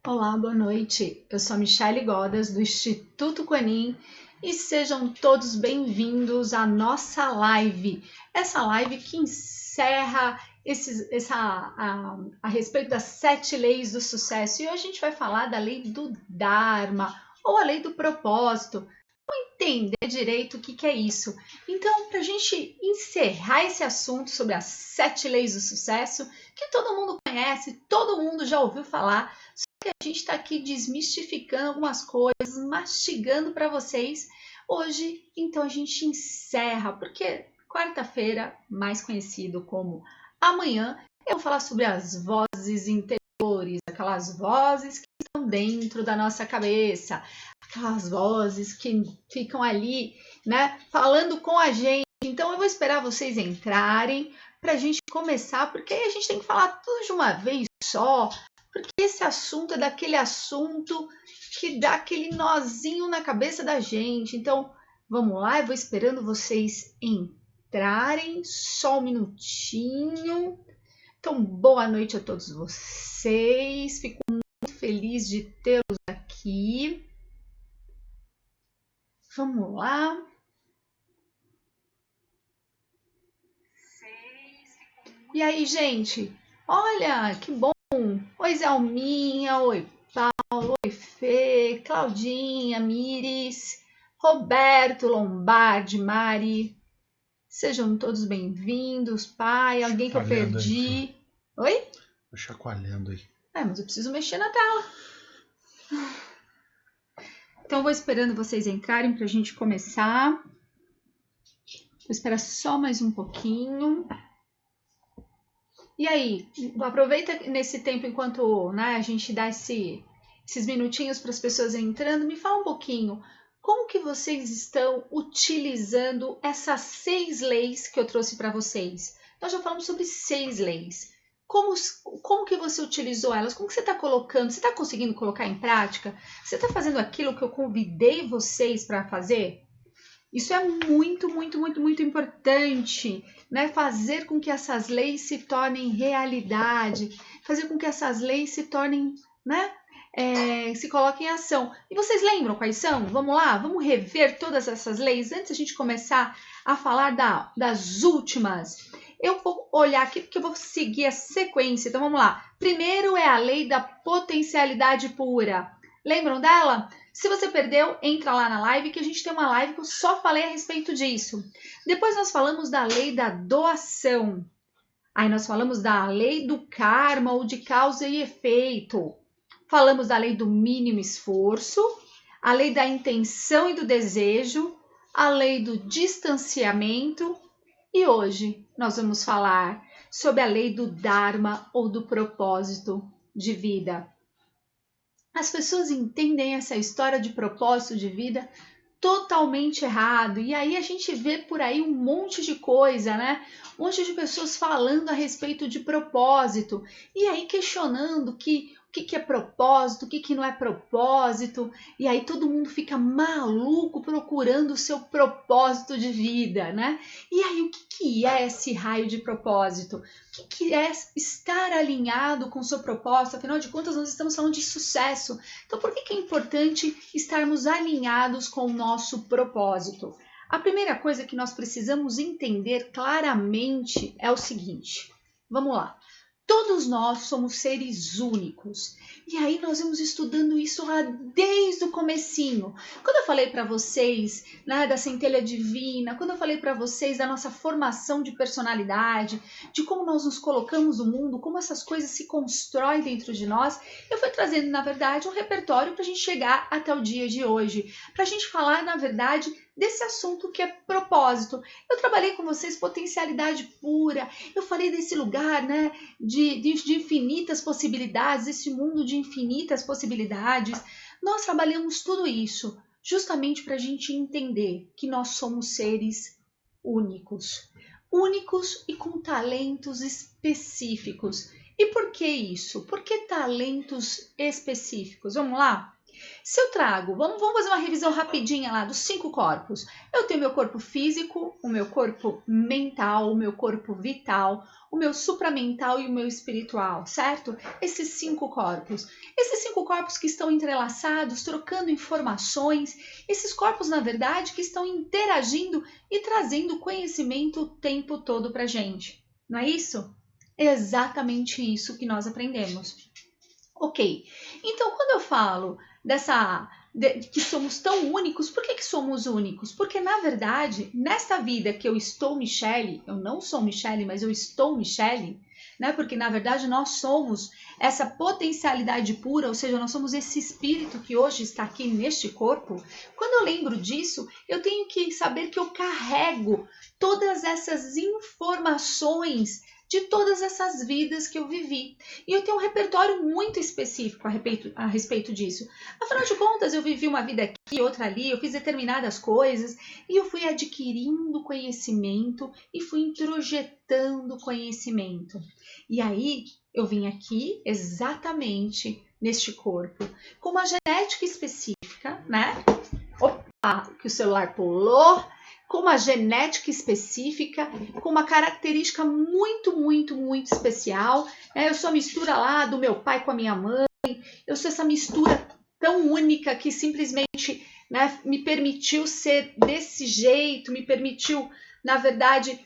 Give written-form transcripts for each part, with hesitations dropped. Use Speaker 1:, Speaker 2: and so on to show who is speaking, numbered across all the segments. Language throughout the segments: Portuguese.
Speaker 1: Olá, boa noite. Eu sou a Michele Godas, do Instituto Quanin, e sejam todos bem-vindos à nossa live. Essa live que encerra a respeito das 7 leis do sucesso. E hoje a gente vai falar da lei do Dharma, ou a lei do propósito. Vamos entender direito o que é isso. Então, para a gente encerrar esse assunto sobre as 7 leis do sucesso, que todo mundo conhece, todo mundo já ouviu falar, a gente está aqui desmistificando algumas coisas, mastigando para vocês. Hoje, então, a gente encerra, porque quarta-feira, mais conhecido como amanhã, eu vou falar sobre as vozes interiores, aquelas vozes que estão dentro da nossa cabeça, aquelas vozes que ficam ali, né, falando com a gente. Então, eu vou esperar vocês entrarem para a gente começar, porque aí a gente tem que falar tudo de uma vez só, porque esse assunto é daquele assunto que dá aquele nozinho na cabeça da gente. Então, vamos lá, eu vou esperando vocês entrarem, só um minutinho. Então, boa noite a todos vocês, fico muito feliz de tê-los aqui. Vamos lá. E aí, gente? Olha, que bom! Oi, Zelminha, oi, Paulo, oi, Fê, Claudinha, Miris, Roberto, Lombardi, Mari. Sejam todos bem-vindos, pai. Alguém que eu perdi? Oi?
Speaker 2: Tô chacoalhando aí.
Speaker 1: Mas eu preciso mexer na tela. Então, eu vou esperando vocês entrarem para a gente começar. Vou esperar só mais um pouquinho. E aí, aproveita nesse tempo enquanto, né, a gente dá esses minutinhos para as pessoas entrando. Me fala um pouquinho, como que vocês estão utilizando essas 6 leis que eu trouxe para vocês? Nós já falamos sobre 6 leis. Como que você utilizou elas? Como que você está colocando? Você está conseguindo colocar em prática? Você está fazendo aquilo que eu convidei vocês para fazer? Isso é muito, muito, muito, muito importante, né? Fazer com que essas leis se tornem realidade, fazer com que essas leis se tornem, né? Se coloquem em ação. E vocês lembram quais são? Vamos lá, vamos rever todas essas leis antes de a gente começar a falar das últimas. Eu vou olhar aqui porque eu vou seguir a sequência. Então vamos lá. Primeiro é a lei da potencialidade pura. Lembram dela? Se você perdeu, entra lá na live, que a gente tem uma live que eu só falei a respeito disso. Depois nós falamos da lei da doação. Aí nós falamos da lei do karma ou de causa e efeito. Falamos da lei do mínimo esforço, a lei da intenção e do desejo, a lei do distanciamento. E hoje nós vamos falar sobre a lei do Dharma ou do propósito de vida. As pessoas entendem essa história de propósito de vida totalmente errado. E aí a gente vê por aí um monte de coisa, né? Um monte de pessoas falando a respeito de propósito. E aí questionando o que é propósito, o que não é propósito. E aí todo mundo fica maluco procurando o seu propósito de vida, né? E aí o que é esse raio de propósito? O que é estar alinhado com o seu propósito? Afinal de contas, nós estamos falando de sucesso. Então, por que é importante estarmos alinhados com o nosso propósito? A primeira coisa que nós precisamos entender claramente é o seguinte. Vamos lá. Todos nós somos seres únicos. E aí nós vamos estudando isso lá desde o comecinho. Quando eu falei para vocês, né, da centelha divina, quando eu falei para vocês da nossa formação de personalidade, de como nós nos colocamos no mundo, como essas coisas se constroem dentro de nós, eu fui trazendo, na verdade, um repertório para a gente chegar até o dia de hoje. Para a gente falar, na verdade, desse assunto que é propósito. Eu trabalhei com vocês potencialidade pura. Eu falei desse lugar, né, de infinitas possibilidades, esse mundo de infinitas possibilidades. Nós trabalhamos tudo isso justamente para a gente entender que nós somos seres únicos. Únicos e com talentos específicos. E por que isso? Por que talentos específicos? Vamos lá? Se eu trago, vamos fazer uma revisão rapidinha lá dos 5 corpos. Eu tenho meu corpo físico, o meu corpo mental, o meu corpo vital, o meu supramental e o meu espiritual, certo? Esses 5 corpos. Esses 5 corpos que estão entrelaçados, trocando informações, esses corpos, na verdade, que estão interagindo e trazendo conhecimento o tempo todo pra gente. Não é isso? É exatamente isso que nós aprendemos. Ok, então quando eu falo que somos tão únicos, por que somos únicos? Porque na verdade, nesta vida que eu estou Michele, eu não sou Michele, mas eu estou Michele, né? Porque na verdade nós somos essa potencialidade pura, ou seja, nós somos esse espírito que hoje está aqui neste corpo. Quando eu lembro disso, eu tenho que saber que eu carrego todas essas informações de todas essas vidas que eu vivi. E eu tenho um repertório muito específico a respeito disso. Afinal de contas, eu vivi uma vida aqui, outra ali, eu fiz determinadas coisas e eu fui adquirindo conhecimento e fui introjetando conhecimento. E aí, eu vim aqui exatamente neste corpo, com uma genética específica, né? Opa, que o celular pulou! Com uma genética específica, com uma característica muito, muito, muito especial. Eu sou a mistura lá do meu pai com a minha mãe, eu sou essa mistura tão única que simplesmente, né, me permitiu ser desse jeito, me permitiu, na verdade,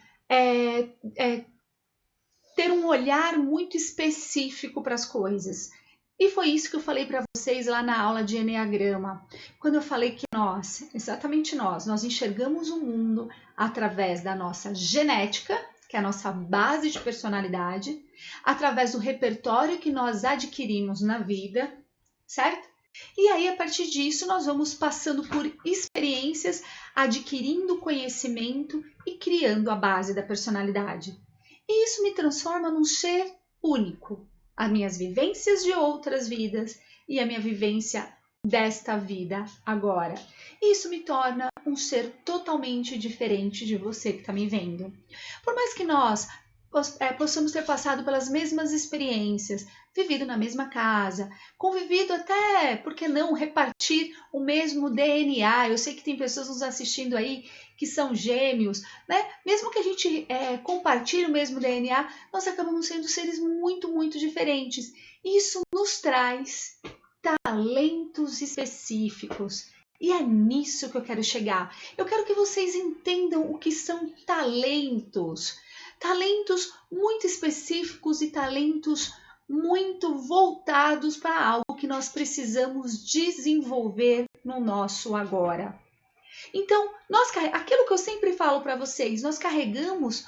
Speaker 1: ter um olhar muito específico para as coisas. E foi isso que eu falei para vocês lá na aula de Eneagrama, quando eu falei que nós, exatamente nós enxergamos o mundo através da nossa genética, que é a nossa base de personalidade, através do repertório que nós adquirimos na vida, certo? E aí, a partir disso, nós vamos passando por experiências, adquirindo conhecimento e criando a base da personalidade. E isso me transforma num ser único. As minhas vivências de outras vidas e a minha vivência desta vida agora. Isso me torna um ser totalmente diferente de você que está me vendo. Por mais que nós possamos ter passado pelas mesmas experiências, vivido na mesma casa, convivido até, por que não, repartir o mesmo DNA. Eu sei que tem pessoas nos assistindo aí que são gêmeos, né? Mesmo que a gente compartilhe o mesmo DNA, nós acabamos sendo seres muito, muito diferentes. Isso nos traz talentos específicos. E é nisso que eu quero chegar. Eu quero que vocês entendam o que são talentos. Talentos muito específicos e talentos muito voltados para algo que nós precisamos desenvolver no nosso agora. Então, aquilo que eu sempre falo para vocês, nós carregamos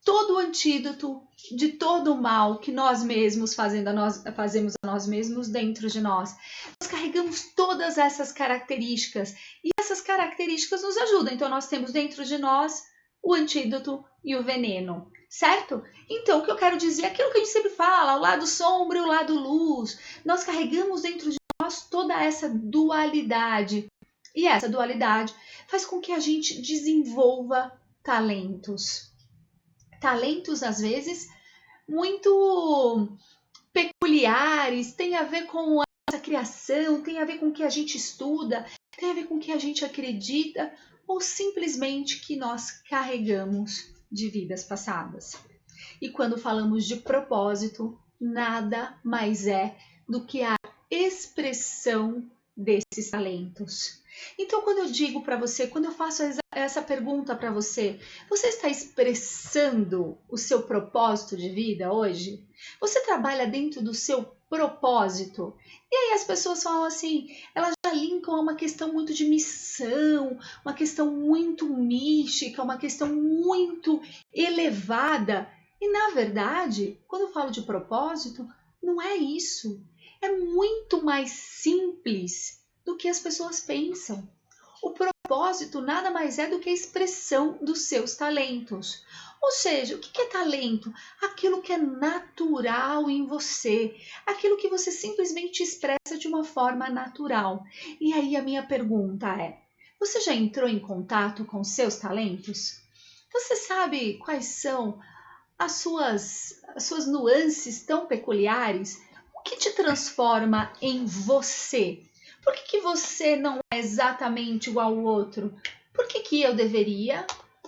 Speaker 1: todo o antídoto de todo o mal que nós mesmos fazemos a nós mesmos dentro de nós. Nós carregamos todas essas características e essas características nos ajudam. Então, nós temos dentro de nós o antídoto e o veneno, certo? Então, o que eu quero dizer é aquilo que a gente sempre fala, o lado sombra e o lado luz. Nós carregamos dentro de nós toda essa dualidade. E essa dualidade faz com que a gente desenvolva talentos. Talentos, às vezes, muito peculiares, tem a ver com a nossa criação, tem a ver com o que a gente estuda, tem a ver com o que a gente acredita, ou simplesmente que nós carregamos de vidas passadas. E quando falamos de propósito, nada mais é do que a expressão desses talentos. Então, quando eu digo para você, quando eu faço essa pergunta para você, você está expressando o seu propósito de vida hoje? Você trabalha dentro do seu propósito? E aí as pessoas falam assim, elas já linkam a uma questão muito de missão, uma questão muito mística, uma questão muito elevada. E na verdade, quando eu falo de propósito, não é isso. É muito mais simples do que as pessoas pensam. O propósito nada mais é do que a expressão dos seus talentos. Ou seja, o que é talento? Aquilo que é natural em você, aquilo que você simplesmente expressa de uma forma natural. E aí a minha pergunta é, você já entrou em contato com seus talentos? Você sabe quais são as suas nuances tão peculiares? O que te transforma em você? Por que você não é exatamente igual ao outro? Por que eu deveria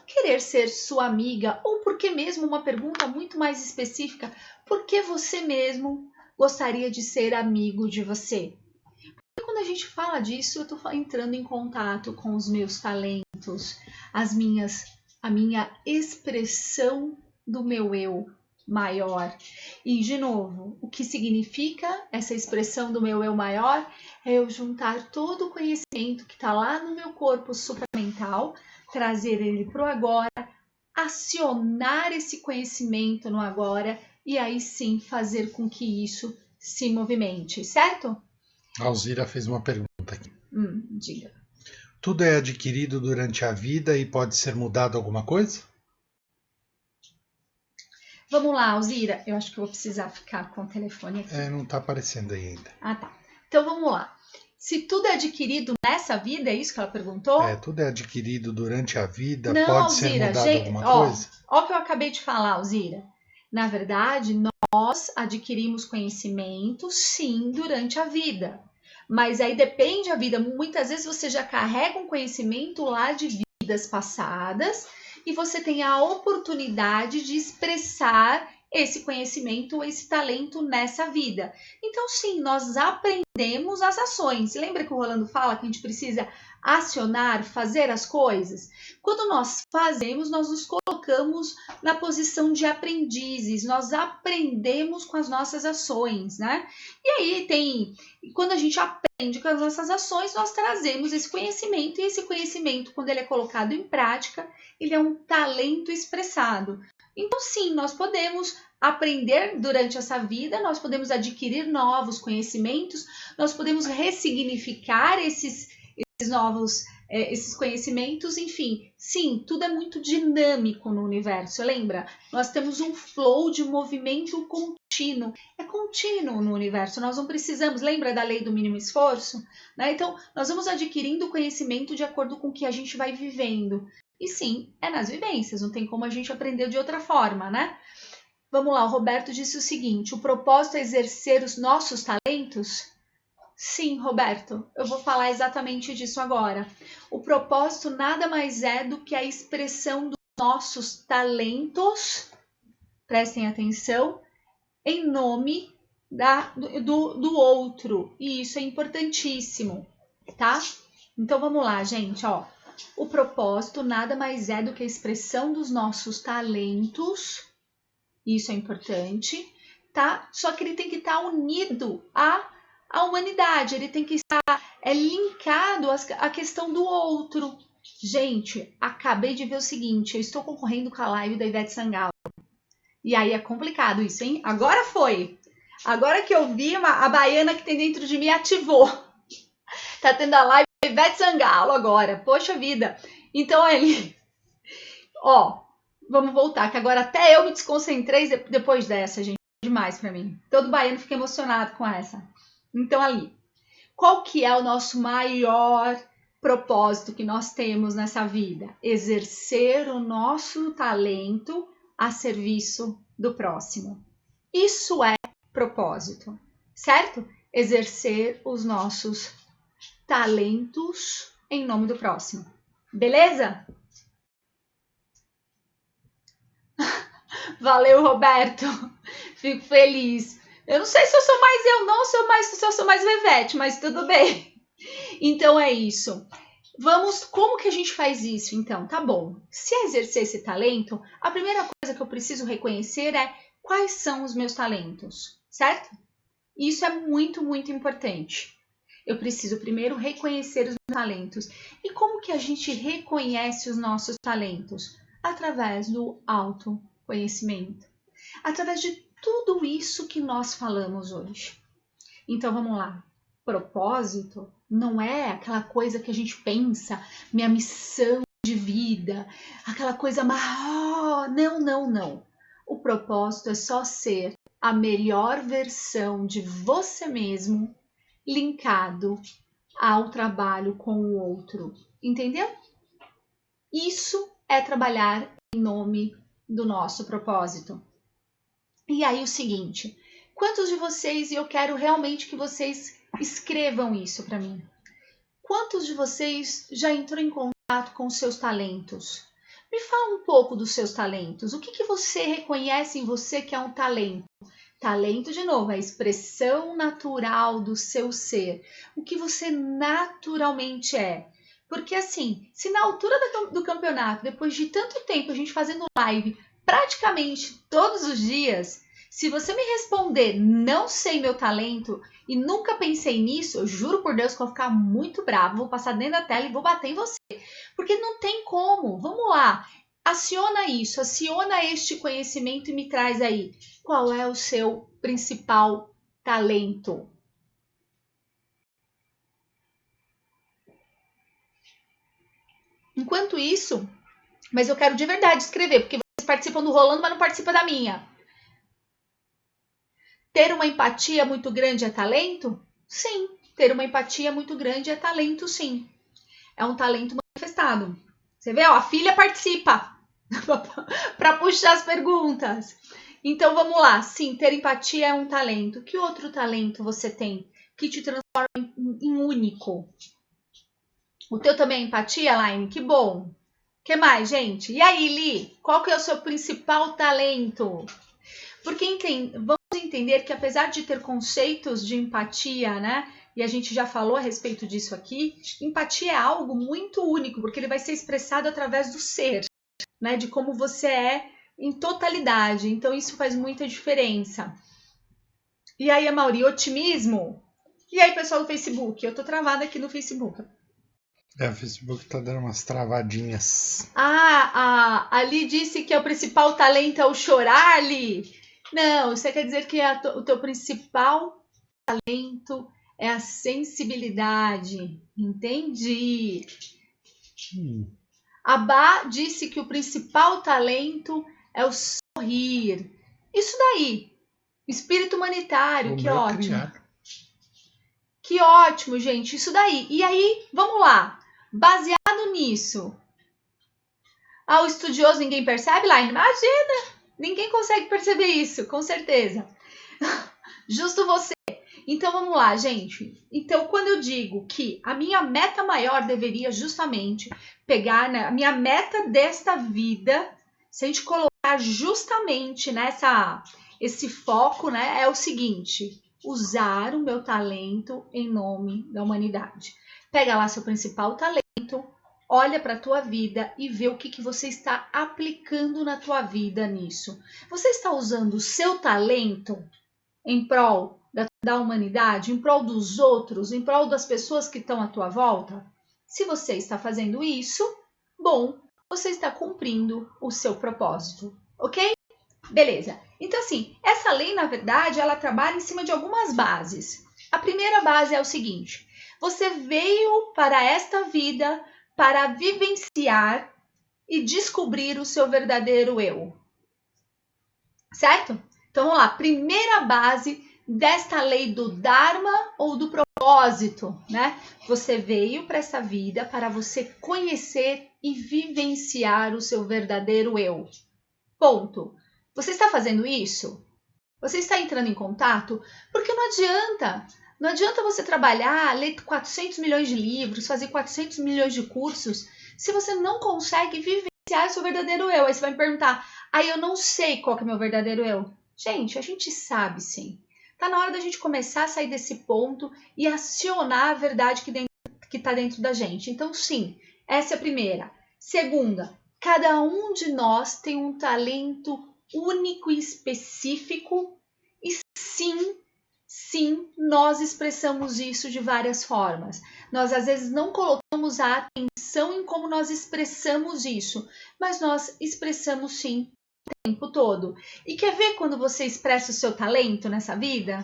Speaker 1: querer ser sua amiga? Ou por que mesmo uma pergunta muito mais específica? Por que você mesmo gostaria de ser amigo de você? Porque quando a gente fala disso, eu estou entrando em contato com os meus talentos, a minha expressão do meu eu maior. E, de novo, o que significa essa expressão do meu eu maior? É eu juntar todo o conhecimento que está lá no meu corpo supramental, trazer ele para o agora, acionar esse conhecimento no agora e aí sim fazer com que isso se movimente, certo?
Speaker 2: A Alzira fez uma pergunta aqui.
Speaker 1: Diga.
Speaker 2: Tudo é adquirido durante a vida e pode ser mudado alguma coisa?
Speaker 1: Vamos lá, Alzira. Eu acho que eu vou precisar ficar com o telefone aqui.
Speaker 2: Não está aparecendo aí ainda.
Speaker 1: Ah, tá. Então vamos lá. Se tudo é adquirido nessa vida, é isso que ela perguntou?
Speaker 2: Tudo é adquirido durante a vida,
Speaker 1: não,
Speaker 2: pode
Speaker 1: Alzira,
Speaker 2: ser mudado alguma coisa?
Speaker 1: Ó o que eu acabei de falar, Alzira. Na verdade, nós adquirimos conhecimento, sim, durante a vida. Mas aí depende da vida. Muitas vezes você já carrega um conhecimento lá de vidas passadas e você tem a oportunidade de expressar esse conhecimento, esse talento nessa vida. Então, sim, nós aprendemos as ações. Lembra que o Rolando fala que a gente precisa acionar, fazer as coisas? Quando nós fazemos, nós nos colocamos na posição de aprendizes, nós aprendemos com as nossas ações, né? E aí quando a gente aprende com as nossas ações, nós trazemos esse conhecimento, e esse conhecimento, quando ele é colocado em prática, ele é um talento expressado. Então, sim, nós podemos aprender durante essa vida, nós podemos adquirir novos conhecimentos, nós podemos ressignificar esses novos esses conhecimentos, enfim, sim, tudo é muito dinâmico no universo, lembra? Nós temos um flow de movimento contínuo, é contínuo no universo, nós não precisamos, lembra da lei do mínimo esforço? Né? Então, nós vamos adquirindo conhecimento de acordo com o que a gente vai vivendo. E sim, é nas vivências, não tem como a gente aprender de outra forma, né? Vamos lá, o Roberto disse o seguinte, o propósito é exercer os nossos talentos? Sim, Roberto, eu vou falar exatamente disso agora. O propósito nada mais é do que a expressão dos nossos talentos, prestem atenção, em nome do outro. E isso é importantíssimo, tá? Então vamos lá, gente, ó. O propósito nada mais é do que a expressão dos nossos talentos, isso é importante, tá? Só que ele tem que estar unido à humanidade, ele tem que estar linkado à questão do outro. Gente, acabei de ver o seguinte, eu estou concorrendo com a live da Ivete Sangalo. E aí é complicado isso, hein? Agora foi. Agora que eu vi, a baiana que tem dentro de mim ativou. Tá tendo a live da Ivete Sangalo agora. Poxa vida. Então, ali... Ó, vamos voltar, que agora até eu me desconcentrei depois dessa, gente. Demais pra mim. Todo baiano fica emocionado com essa. Então, ali. Qual que é o nosso maior propósito que nós temos nessa vida? Exercer o nosso talento a serviço do próximo. Isso é propósito, certo? Exercer os nossos talentos em nome do próximo. Beleza? Valeu, Roberto. Fico feliz. Eu não sei se eu sou mais eu, não, se eu sou mais Vevete, mas tudo bem. Então é isso. Como que a gente faz isso, então? Tá bom. Se exercer esse talento, a primeira coisa que eu preciso reconhecer é quais são os meus talentos, certo? Isso é muito, muito importante. Eu preciso primeiro reconhecer os meus talentos. E como que a gente reconhece os nossos talentos? Através do autoconhecimento. Através de tudo isso que nós falamos hoje. Então, vamos lá. Propósito não é aquela coisa que a gente pensa, minha missão de vida, aquela coisa maior. Não, não, não. O propósito é só ser a melhor versão de você mesmo linkado ao trabalho com o outro. Entendeu? Isso é trabalhar em nome do nosso propósito. E aí o seguinte, Quantos de vocês, e eu quero realmente que vocês escrevam isso para mim. Quantos de vocês já entrou em contato com os seus talentos? Me fala um pouco dos seus talentos. O que você reconhece em você que é um talento? Talento, de novo, é a expressão natural do seu ser. O que você naturalmente é. Porque assim, se na altura do campeonato, depois de tanto tempo a gente fazendo live, praticamente todos os dias, se você me responder, não sei meu talento e nunca pensei nisso, eu juro por Deus que eu vou ficar muito bravo, vou passar dentro da tela e vou bater em você. Porque não tem como. Vamos lá. Aciona isso, aciona este conhecimento e me traz aí. Qual é o seu principal talento? Enquanto isso, mas eu quero de verdade escrever, porque vocês participam do Rolando, mas não participam da minha. Ter uma empatia muito grande é talento? Sim, ter uma empatia muito grande é talento, sim. É um talento manifestado. Você vê, ó, a filha participa para puxar as perguntas. Então vamos lá. Sim, ter empatia é um talento. Que outro talento você tem que te transforma em único? O teu também é empatia, Laine? Que bom. Que mais, gente? E aí, Li? Qual que é o seu principal talento? Porque vamos entender que apesar de ter conceitos de empatia, né? E a gente já falou a respeito disso aqui, empatia é algo muito único, porque ele vai ser expressado através do ser, né? De como você é em totalidade. Então, isso faz muita diferença. E aí, Amaury, otimismo? E aí, pessoal do Facebook? Eu tô travada aqui no Facebook.
Speaker 2: O Facebook tá dando umas travadinhas.
Speaker 1: A Li disse que o principal talento é o chorar, Li. Não, você quer dizer que o teu principal talento é a sensibilidade. Entendi. A Bá disse que o principal talento é o sorrir. Isso daí. Espírito humanitário, que ótimo. Criar. Que ótimo, gente. Isso daí. E aí, vamos lá. Baseado nisso. O estudioso ninguém percebe, lá? Imagina! Ninguém consegue perceber isso, com certeza. Justo você. Então, vamos lá, gente. Então, quando eu digo que a minha meta maior deveria justamente pegar, né, a minha meta desta vida, se a gente colocar justamente esse foco, né, é o seguinte: usar o meu talento em nome da humanidade. Pega lá seu principal talento, olha para a tua vida e vê o que você está aplicando na tua vida nisso. Você está usando o seu talento em prol da humanidade, em prol dos outros, em prol das pessoas que estão à tua volta? Se você está fazendo isso, bom, você está cumprindo o seu propósito, ok? Beleza. Então, assim, essa lei, na verdade, ela trabalha em cima de algumas bases. A primeira base é o seguinte: você veio para esta vida para vivenciar e descobrir o seu verdadeiro eu. Certo? Então, vamos lá. Primeira base desta lei do Dharma ou do propósito, né? Você veio para essa vida para você conhecer e vivenciar o seu verdadeiro eu. Ponto. Você está fazendo isso? Você está entrando em contato? Porque não adianta. Não adianta você trabalhar, ler 400 milhões de livros, fazer 400 milhões de cursos, se você não consegue vivenciar o seu verdadeiro eu. Aí você vai me perguntar, eu não sei qual que é o meu verdadeiro eu. Gente, a gente sabe sim. Tá na hora da gente começar a sair desse ponto e acionar a verdade que está dentro da gente. Então, sim, essa é a primeira. Segunda, cada um de nós tem um talento único e específico e sim, nós expressamos isso de várias formas. Nós às vezes não colocamos a atenção em como nós expressamos isso, mas nós expressamos sim o tempo todo. E quer ver quando você expressa o seu talento nessa vida?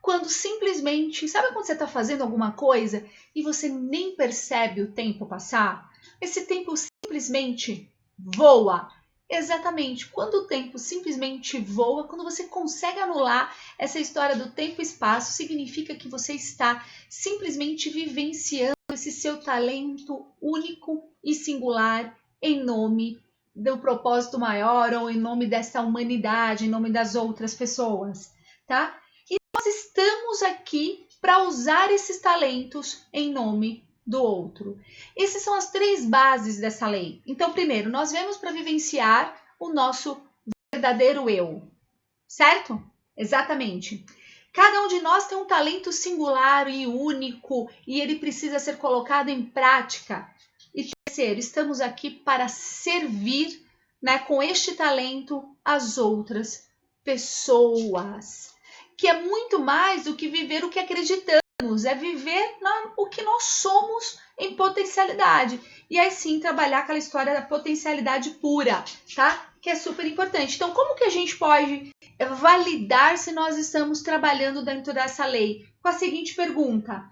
Speaker 1: Quando simplesmente, sabe quando você está fazendo alguma coisa e você nem percebe o tempo passar? Esse tempo simplesmente voa. Exatamente, quando o tempo simplesmente voa, quando você consegue anular essa história do tempo e espaço, significa que você está simplesmente vivenciando esse seu talento único e singular em nome do propósito maior ou em nome dessa humanidade, em nome das outras pessoas, tá? nós estamos aqui para usar esses talentos em nome do outro. Essas são as 3 bases dessa lei. Então, primeiro, nós vemos para vivenciar o nosso verdadeiro eu, certo? Exatamente. Cada um de nós tem um talento singular e único e ele precisa ser colocado em prática. E terceiro, estamos aqui para servir, né, com este talento as outras pessoas, que é muito mais do que viver o que acreditamos, é viver o que nós somos em potencialidade. E aí sim trabalhar aquela história da potencialidade pura, tá? Que é super importante. Então, como que a gente pode validar se nós estamos trabalhando dentro dessa lei? Com a seguinte pergunta: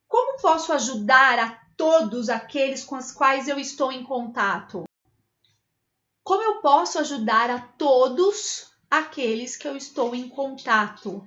Speaker 1: como posso ajudar a todos aqueles com os quais eu estou em contato? Como eu posso ajudar a todos aqueles que eu estou em contato?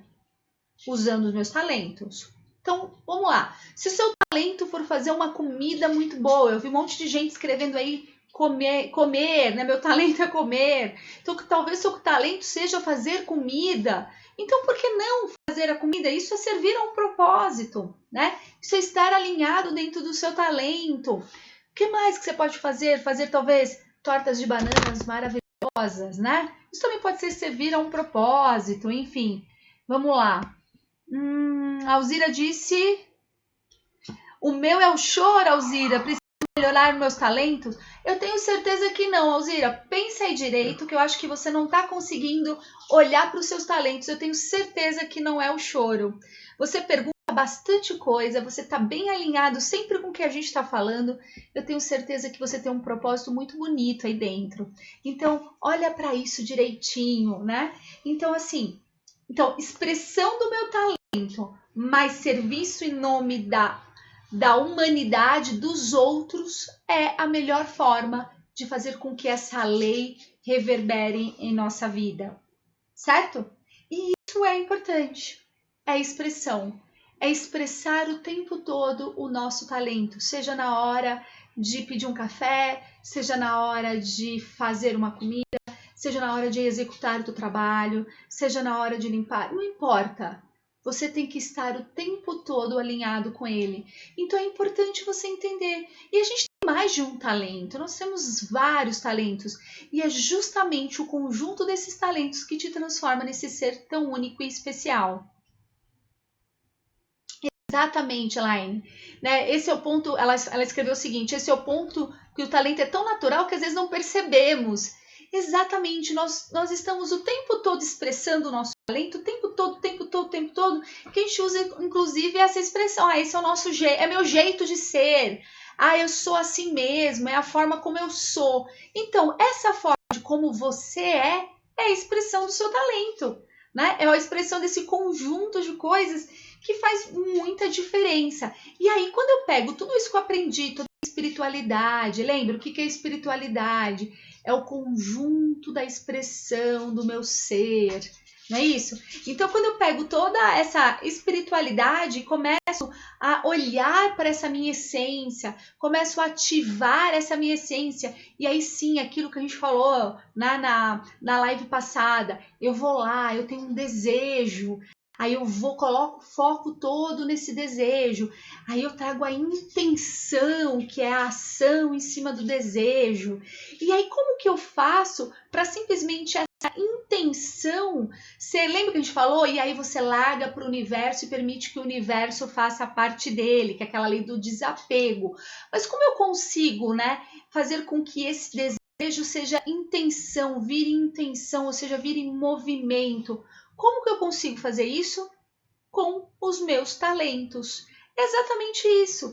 Speaker 1: Usando os meus talentos. Então, vamos lá. Se o seu talento for fazer uma comida muito boa, eu vi um monte de gente escrevendo aí comer, né? Meu talento é comer. Então, talvez seu talento seja fazer comida. Então, por que não fazer a comida? Isso é servir a um propósito, né? Isso é estar alinhado dentro do seu talento. O que mais que você pode fazer? Fazer, talvez, tortas de bananas maravilhosas, né? Isso também pode ser servir a um propósito, enfim. Vamos lá. A Alzira disse: o meu é o choro, Alzira. Preciso melhorar meus talentos? Eu tenho certeza que não, Alzira. Pensa aí direito, que eu acho que você não está conseguindo olhar para os seus talentos. Eu tenho certeza que não é o choro. Você pergunta bastante coisa, você está bem alinhado sempre com o que a gente está falando. Eu tenho certeza que você tem um propósito muito bonito aí dentro. Então, olha para isso direitinho, né? Então, assim, expressão do meu talento, mas serviço em nome da humanidade, dos outros, é a melhor forma de fazer com que essa lei reverbere em nossa vida, certo? E isso é importante, é expressão, é expressar o tempo todo o nosso talento, seja na hora de pedir um café, seja na hora de fazer uma comida, seja na hora de executar o teu trabalho, seja na hora de limpar, não importa. Você tem que estar o tempo todo alinhado com ele. Então é importante você entender. E a gente tem mais de um talento, nós temos vários talentos. E é justamente o conjunto desses talentos que te transforma nesse ser tão único e especial. Exatamente, Elaine. Né? Esse é o ponto, ela escreveu o seguinte: esse é o ponto que o talento é tão natural que às vezes não percebemos. Exatamente, nós estamos o tempo todo expressando o nosso talento, o tempo todo, que a gente usa inclusive essa expressão: esse é o nosso jeito, é meu jeito de ser, eu sou assim mesmo, é a forma como eu sou. Então, essa forma de como você é a expressão do seu talento, né? É a expressão desse conjunto de coisas que faz muita diferença. E aí, quando eu pego tudo isso que eu aprendi, toda a espiritualidade, lembra o que é espiritualidade? É o conjunto da expressão do meu ser, não é isso? Então, quando eu pego toda essa espiritualidade e começo a olhar para essa minha essência, começo a ativar essa minha essência, e aí sim, aquilo que a gente falou na live passada, eu vou lá, eu tenho um desejo, aí eu coloco o foco todo nesse desejo, aí eu trago a intenção, que é a ação em cima do desejo. E aí como que eu faço para simplesmente essa intenção, você lembra que a gente falou? E aí você larga para o universo e permite que o universo faça parte dele, que é aquela lei do desapego. Mas como eu consigo, né, fazer com que esse desejo seja intenção, vire intenção, ou seja, vire movimento? Como que eu consigo fazer isso? Com os meus talentos. É exatamente isso.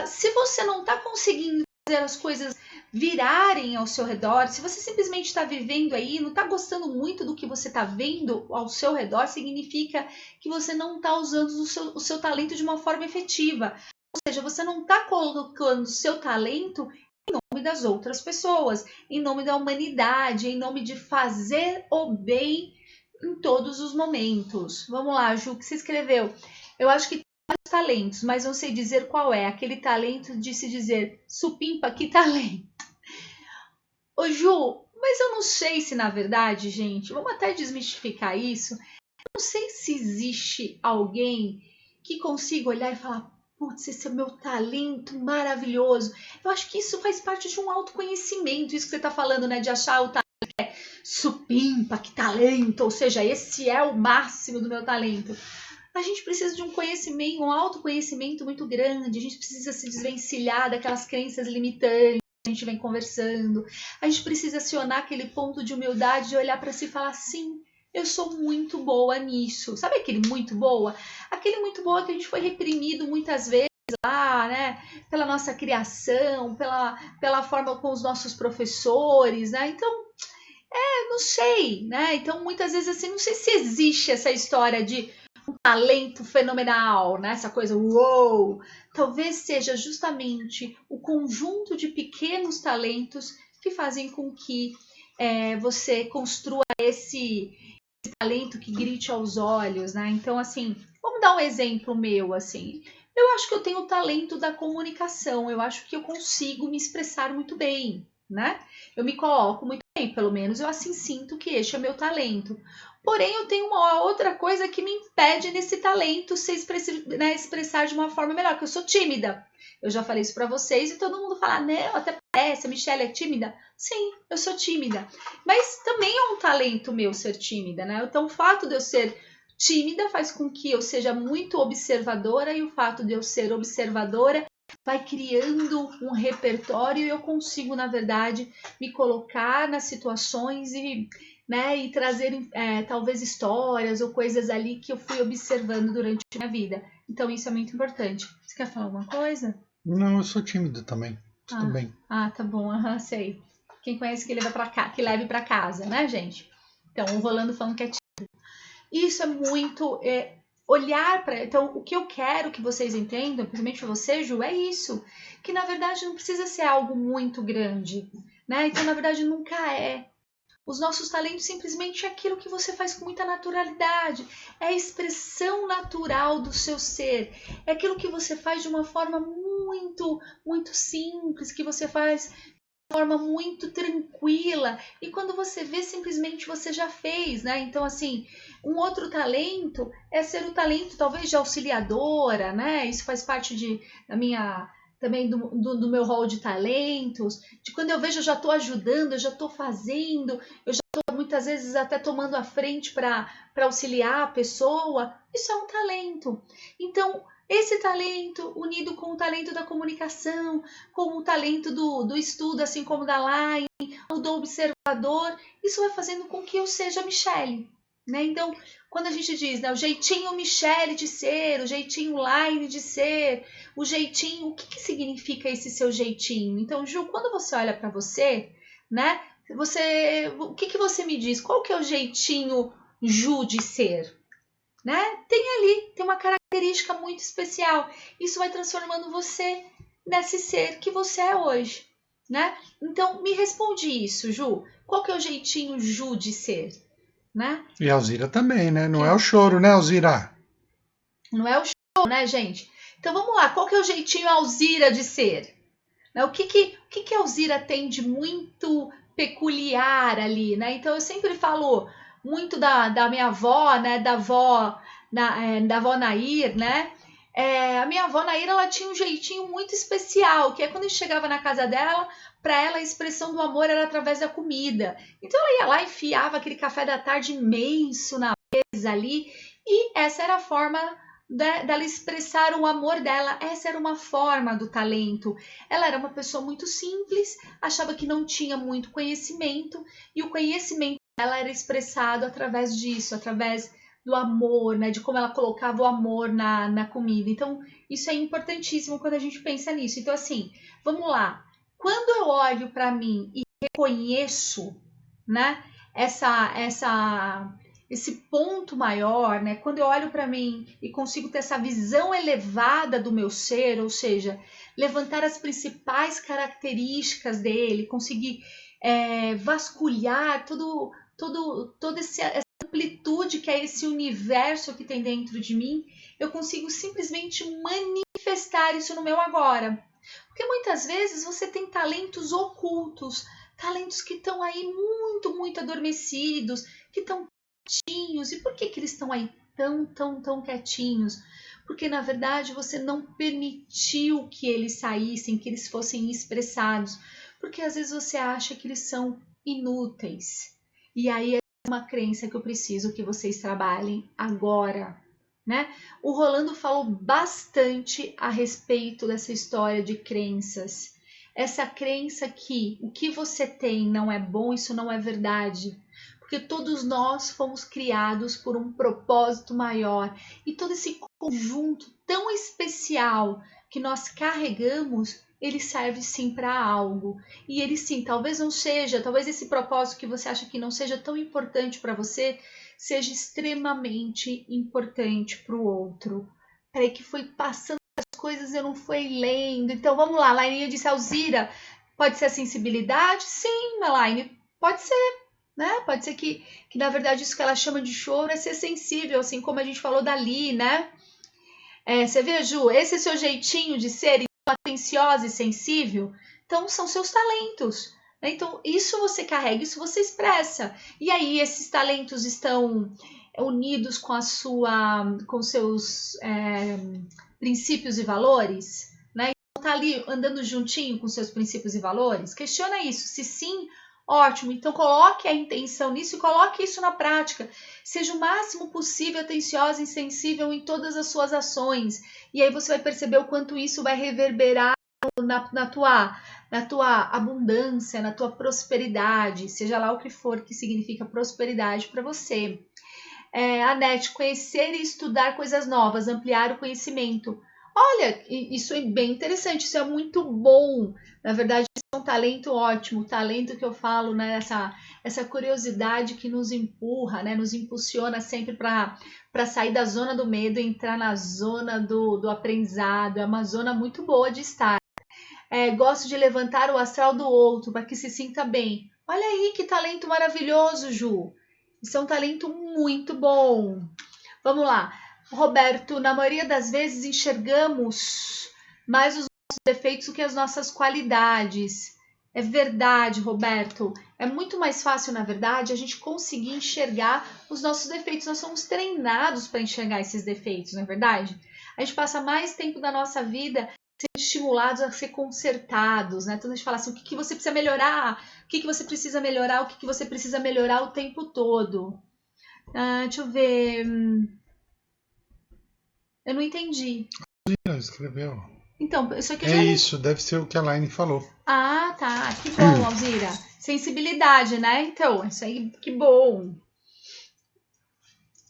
Speaker 1: Se você não está conseguindo fazer as coisas virarem ao seu redor, se você simplesmente está vivendo aí, não está gostando muito do que você está vendo ao seu redor, significa que você não está usando o seu talento de uma forma efetiva. Ou seja, você não está colocando o seu talento em nome das outras pessoas, em nome da humanidade, em nome de fazer o bem em todos os momentos. Vamos lá, Ju, o que você escreveu? Eu acho que tem vários talentos, mas não sei dizer qual é. Aquele talento de se dizer, supimpa, que talento. Ô, Ju, mas eu não sei se na verdade, gente, vamos até desmistificar isso. não sei se existe alguém que consiga olhar e falar, putz, esse é o meu talento maravilhoso. Eu acho que isso faz parte de um autoconhecimento, isso que você está falando, né, de achar o talento supimpa, que talento, ou seja, esse é o máximo do meu talento. A gente precisa de um conhecimento, um autoconhecimento muito grande, a gente precisa se desvencilhar daquelas crenças limitantes que a gente vem conversando, a gente precisa acionar aquele ponto de humildade, de olhar para si e falar, sim, eu sou muito boa nisso. Sabe aquele muito boa? Aquele muito boa que a gente foi reprimido muitas vezes lá, né? Pela nossa criação, pela forma com os nossos professores, né? Então, não sei, né? Então, muitas vezes, assim, não sei se existe essa história de um talento fenomenal, né? Essa coisa, uou! Talvez seja justamente o conjunto de pequenos talentos que fazem com que você construa esse talento que grite aos olhos, né? Então, assim, vamos dar um exemplo meu, assim. Eu acho que eu tenho o talento da comunicação, eu acho que eu consigo me expressar muito bem, né? Eu me coloco muito bem, pelo menos eu assim sinto que este é meu talento. Porém, eu tenho uma outra coisa que me impede desse talento se expressar de uma forma melhor, que eu sou tímida. Eu já falei isso para vocês e todo mundo fala, não, até parece, a Michelle é tímida. Sim, eu sou tímida. Mas também é um talento meu ser tímida, né? Então, o fato de eu ser tímida faz com que eu seja muito observadora e o fato de eu ser observadora vai criando um repertório e eu consigo, na verdade, me colocar nas situações e, né, e trazer talvez histórias ou coisas ali que eu fui observando durante a minha vida. Então, isso é muito importante. Você quer falar alguma coisa?
Speaker 2: Não, eu sou tímido também. Tudo bem.
Speaker 1: Tá bom, sei. Quem conhece que leve para casa, né, gente? Então, o Rolando falando que é tímido. Isso é muito olhar para. Então, o que eu quero que vocês entendam, principalmente você, Ju, é isso. Que na verdade não precisa ser algo muito grande, né? Então, na verdade, nunca é. Os nossos talentos simplesmente é aquilo que você faz com muita naturalidade. É a expressão natural do seu ser. É aquilo que você faz de uma forma muito, muito simples, que você faz de forma muito tranquila. E quando você vê, simplesmente você já fez, né? Então, assim, um outro talento é ser o talento, talvez, de auxiliadora, né? Isso faz parte da minha... também do meu rol de talentos, de quando eu vejo eu já estou ajudando, eu já estou fazendo, eu já estou muitas vezes até tomando a frente para auxiliar a pessoa, isso é um talento. Então, esse talento unido com o talento da comunicação, com o talento do estudo, assim como da Line, ou do observador, isso vai fazendo com que eu seja Michelle. Né? Então, quando a gente diz, né, o jeitinho Michelle de ser, o jeitinho Line de ser, o jeitinho, o que significa esse seu jeitinho? Então, Ju, quando você olha para você, né, o que você me diz? Qual que é o jeitinho Ju de ser? Né? Tem uma característica muito especial. Isso vai transformando você nesse ser que você é hoje. Né? Então, me responde isso, Ju. Qual que é o jeitinho Ju de ser? Né?
Speaker 2: E a Alzira também, né? Não é o choro, né, Alzira?
Speaker 1: Não é o choro, né, gente? Então vamos lá, qual que é o jeitinho Alzira de ser? Né? O que a Alzira tem de muito peculiar ali, né? Então eu sempre falo muito da minha avó, né? Da avó Nair, né? A minha avó Nair, ela tinha um jeitinho muito especial, que é quando a gente chegava na casa dela, para ela a expressão do amor era através da comida. Então ela ia lá e enfiava aquele café da tarde imenso na mesa ali, e essa era a forma dela expressar o amor dela. Essa era uma forma do talento. Ela era uma pessoa muito simples, achava que não tinha muito conhecimento, e o conhecimento dela era expressado através disso, através do amor, né? De como ela colocava o amor na comida. Então, isso é importantíssimo quando a gente pensa nisso. Então, assim, vamos lá. Quando eu olho para mim e reconheço, né? Esse ponto maior, né? Quando eu olho para mim e consigo ter essa visão elevada do meu ser, ou seja, levantar as principais características dele, conseguir vasculhar toda essa amplitude que é esse universo que tem dentro de mim, eu consigo simplesmente manifestar isso no meu agora. Porque muitas vezes você tem talentos ocultos, talentos que estão aí muito, muito adormecidos, que estão quietinhos. E por que eles estão aí tão quietinhos? Porque, na verdade, você não permitiu que eles saíssem, que eles fossem expressados. Porque, às vezes, você acha que eles são inúteis. E aí, é uma crença que eu preciso que vocês trabalhem agora, né? O Rolando falou bastante a respeito dessa história de crenças. Essa crença que o que você tem não é bom, isso não é verdade. Porque todos nós fomos criados por um propósito maior. E todo esse conjunto tão especial que nós carregamos, ele serve sim para algo. E ele sim, talvez não seja, talvez esse propósito que você acha que não seja tão importante para você, seja extremamente importante para o outro. Peraí que foi passando as coisas, eu não fui lendo. Então vamos lá, Laine disse, Alzira, pode ser a sensibilidade? Sim, Laine, pode ser, né? Pode ser que na verdade isso que ela chama de choro é ser sensível, assim como a gente falou dali, né? Você vê, Ju, esse é seu jeitinho de ser atenciosa e sensível, então são seus talentos. Então, isso você carrega, isso você expressa. E aí, esses talentos estão unidos com seus princípios e valores, né? Então, tá ali andando juntinho com seus princípios e valores? Questiona isso. Se sim, ótimo. Então, coloque a intenção nisso e coloque isso na prática. Seja o máximo possível atenciosa e sensível em todas as suas ações. E aí você vai perceber o quanto isso vai reverberar na tua abundância, na tua prosperidade, seja lá o que for que significa prosperidade para você. Anete, conhecer e estudar coisas novas, ampliar o conhecimento. Olha, isso é bem interessante, isso é muito bom. Na verdade, isso é um talento ótimo, o talento que eu falo, né? Essa curiosidade que nos empurra, né? Nos impulsiona sempre para sair da zona do medo e entrar na zona do aprendizado. É uma zona muito boa de estar. Gosto de levantar o astral do outro para que se sinta bem. Olha aí que talento maravilhoso, Ju. Isso é um talento muito bom. Vamos lá. Roberto, na maioria das vezes enxergamos mais os nossos defeitos do que as nossas qualidades. É verdade, Roberto. É muito mais fácil, na verdade, a gente conseguir enxergar os nossos defeitos. Nós somos treinados para enxergar esses defeitos, não é verdade? A gente passa mais tempo da nossa vida sendo estimulados a ser consertados, né? Então a gente fala assim, o que você precisa melhorar? O que você precisa melhorar? O que você precisa melhorar o tempo todo? Deixa eu ver. Eu não entendi.
Speaker 2: Escreveu.
Speaker 1: Então, isso aqui
Speaker 2: isso, deve ser o que a Laine falou.
Speaker 1: Ah, tá. Que bom, Alzira. Sensibilidade, né? Então, isso aí, que bom.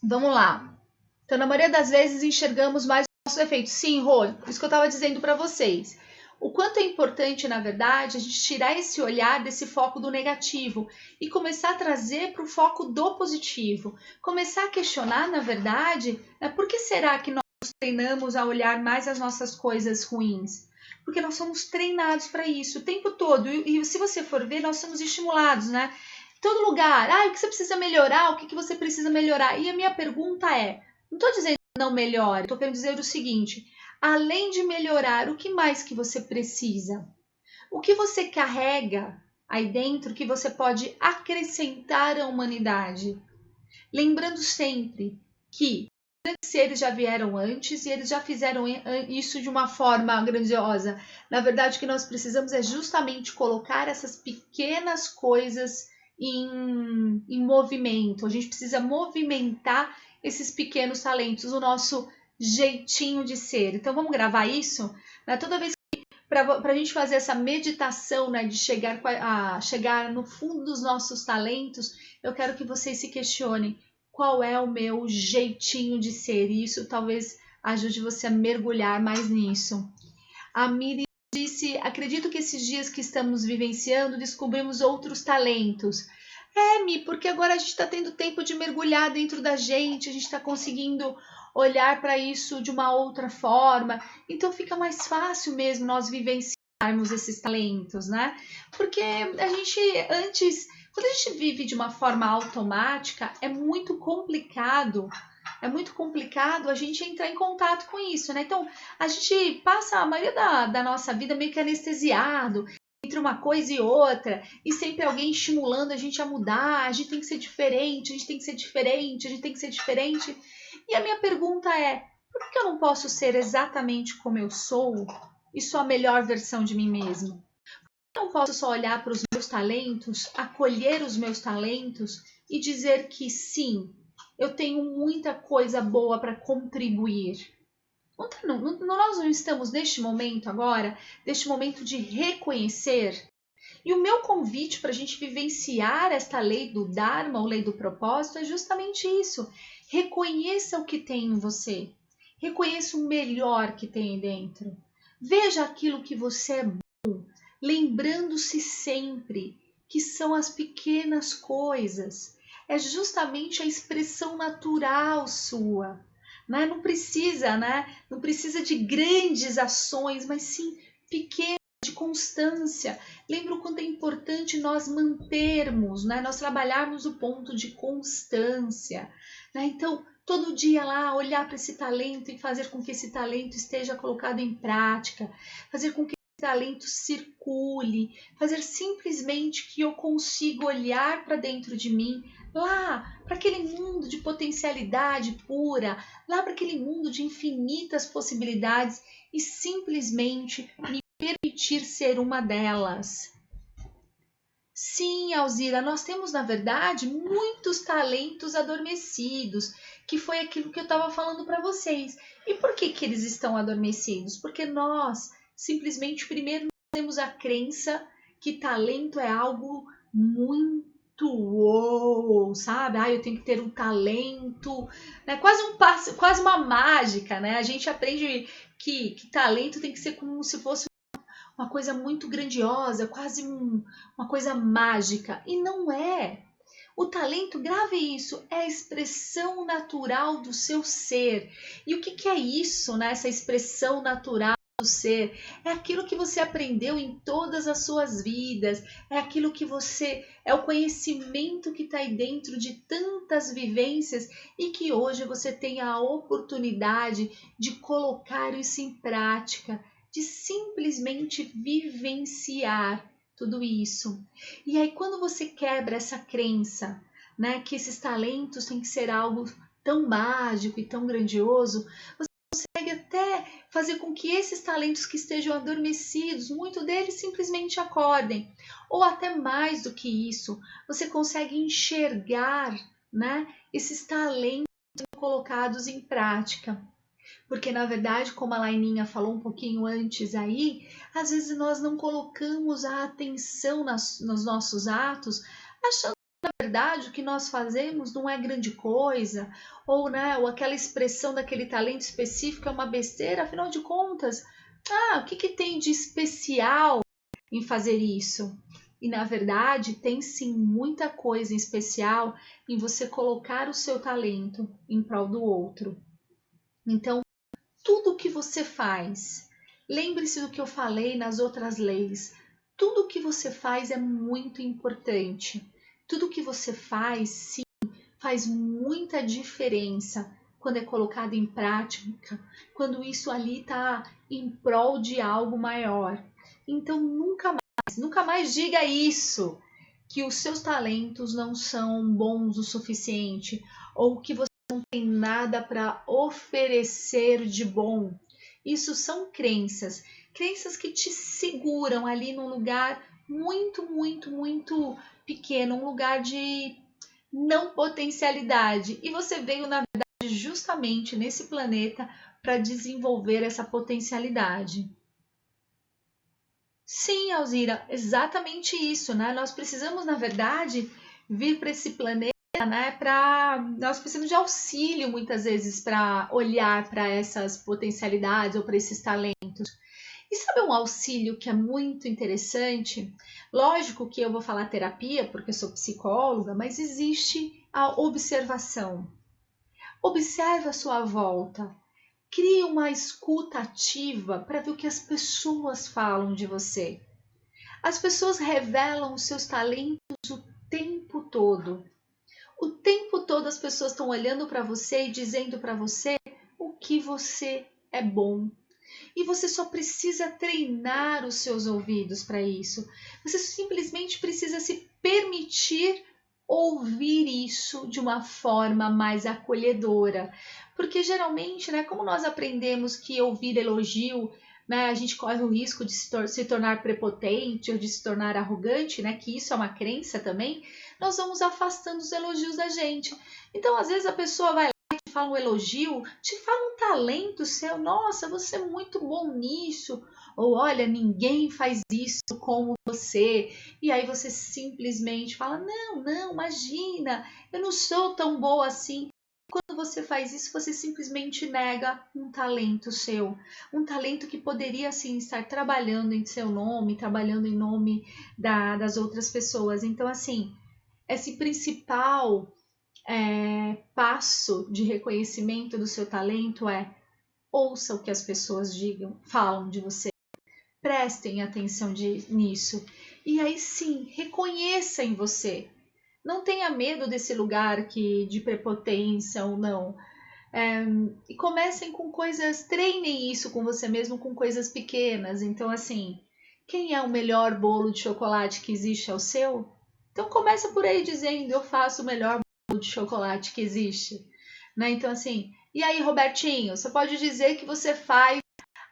Speaker 1: Vamos lá. Então, na maioria das vezes, enxergamos mais os nossos defeitos. Sim, Rô, isso que eu estava dizendo para vocês. O quanto é importante, na verdade, a gente tirar esse olhar desse foco do negativo e começar a trazer para o foco do positivo. Começar a questionar, na verdade, por que será que nós treinamos a olhar mais as nossas coisas ruins? Porque nós somos treinados para isso o tempo todo. E se você for ver, nós somos estimulados, né? Em todo lugar. O que você precisa melhorar? O que você precisa melhorar? E a minha pergunta não estou dizendo não melhore, estou querendo dizer o seguinte, além de melhorar, o que mais que você precisa? O que você carrega aí dentro que você pode acrescentar à humanidade? Lembrando sempre que eles já vieram antes e eles já fizeram isso de uma forma grandiosa. Na verdade, o que nós precisamos é justamente colocar essas pequenas coisas em movimento. A gente precisa movimentar esses pequenos talentos, o nosso jeitinho de ser. Então, vamos gravar isso? Toda vez que para a gente fazer essa meditação, né, de chegar no fundo dos nossos talentos, eu quero que vocês se questionem qual é o meu jeitinho de ser. E isso talvez ajude você a mergulhar mais nisso. A Miri disse, acredito que esses dias que estamos vivenciando, descobrimos outros talentos. Mi, porque agora a gente está tendo tempo de mergulhar dentro da gente, a gente está conseguindo olhar para isso de uma outra forma. Então fica mais fácil mesmo nós vivenciarmos esses talentos, né? Porque a gente antes... Quando a gente vive de uma forma automática, é muito complicado a gente entrar em contato com isso, né? Então, a gente passa a maioria da nossa vida meio que anestesiado, entre uma coisa e outra, e sempre alguém estimulando a gente a mudar, a gente tem que ser diferente, a gente tem que ser diferente, a gente tem que ser diferente. E a minha pergunta é, por que eu não posso ser exatamente como eu sou e sou a melhor versão de mim mesmo? Eu não posso só olhar para os meus talentos, acolher os meus talentos e dizer que sim, eu tenho muita coisa boa para contribuir. Nós não estamos neste momento agora, neste momento de reconhecer. E o meu convite para a gente vivenciar esta lei do Dharma, ou lei do propósito, é justamente isso. Reconheça o que tem em você. Reconheça o melhor que tem dentro. Veja aquilo que você é bom, lembrando-se sempre que são as pequenas coisas. É justamente a expressão natural sua. Não precisa, não precisa de grandes ações, mas sim pequenas, de constância. Lembra o quanto é importante nós mantermos, nós trabalharmos o ponto de constância. Então, todo dia lá, olhar para esse talento e fazer com que esse talento esteja colocado em prática, fazer com que esse talento circule, fazer simplesmente que eu consiga olhar para dentro de mim, lá para aquele mundo de potencialidade pura, lá para aquele mundo de infinitas possibilidades e simplesmente me permitir ser uma delas. Sim, Alzira, nós temos, na verdade, muitos talentos adormecidos, que foi aquilo que eu estava falando para vocês. E por que eles estão adormecidos? Porque nós, simplesmente, primeiro, temos a crença que talento é algo muito uou, sabe? Eu tenho que ter um talento, quase uma mágica, né? A gente aprende que talento tem que ser como se fosse uma coisa muito grandiosa, quase uma coisa mágica. E não é. O talento, grave isso, é a expressão natural do seu ser. E o que é isso, essa expressão natural do ser? É aquilo que você aprendeu em todas as suas vidas, é aquilo que é o conhecimento que está aí dentro de tantas vivências e que hoje você tem a oportunidade de colocar isso em prática, de simplesmente vivenciar tudo isso. E aí, quando você quebra essa crença, que esses talentos têm que ser algo tão mágico e tão grandioso, você consegue até fazer com que esses talentos que estejam adormecidos, muito deles simplesmente acordem. Ou até mais do que isso, você consegue enxergar, esses talentos colocados em prática. Porque, na verdade, como a Laininha falou um pouquinho antes aí, às vezes nós não colocamos a atenção nos nossos atos, achando que, na verdade, o que nós fazemos não é grande coisa, ou aquela expressão daquele talento específico é uma besteira, afinal de contas, o que tem de especial em fazer isso? E, na verdade, tem sim muita coisa em especial em você colocar o seu talento em prol do outro. Então, tudo que você faz, lembre-se do que eu falei nas outras leis, tudo que você faz é muito importante. Tudo que você faz, sim, faz muita diferença quando é colocado em prática, quando isso ali está em prol de algo maior. Então, nunca mais diga isso, que os seus talentos não são bons o suficiente, ou que você não tem nada para oferecer de bom. Isso são crenças que te seguram ali num lugar muito, muito, muito pequeno, um lugar de não potencialidade. E você veio, na verdade, justamente nesse planeta para desenvolver essa potencialidade. Sim, Alzira, exatamente isso, Nós precisamos, na verdade, vir para esse planeta, nós precisamos de auxílio muitas vezes para olhar para essas potencialidades ou para esses talentos. E sabe um auxílio que é muito interessante? Lógico que eu vou falar terapia porque eu sou psicóloga, mas existe a observação. Observe a sua volta. Crie uma escuta ativa para ver o que as pessoas falam de você. As pessoas revelam os seus talentos o tempo todo. O tempo todo as pessoas estão olhando para você e dizendo para você o que você é bom. E você só precisa treinar os seus ouvidos para isso. Você simplesmente precisa se permitir ouvir isso de uma forma mais acolhedora. Porque geralmente, né, como nós aprendemos que ouvir elogio, né, a gente corre o risco de se tornar prepotente ou de se tornar arrogante, né, que isso é uma crença também, nós vamos afastando os elogios da gente. Então, às vezes a pessoa vai lá e te fala um elogio, te fala um talento seu, nossa, você é muito bom nisso, ou olha, ninguém faz isso como você, e aí você simplesmente fala, não, imagina, eu não sou tão boa assim. Quando você faz isso, você simplesmente nega um talento seu, um talento que poderia assim estar trabalhando em seu nome, trabalhando em nome das outras pessoas. Então, assim, esse principal passo de reconhecimento do seu talento é ouça o que as pessoas digam, falam de você, prestem atenção nisso e aí sim reconheça em você. Não tenha medo desse lugar de prepotência ou não. E comecem com coisas, treinem isso com você mesmo com coisas pequenas. Então, assim, quem é o melhor bolo de chocolate que existe é o seu? Então começa por aí dizendo, eu faço o melhor bolo de chocolate que existe. Né? Então, assim, e aí, Robertinho, você pode dizer que você faz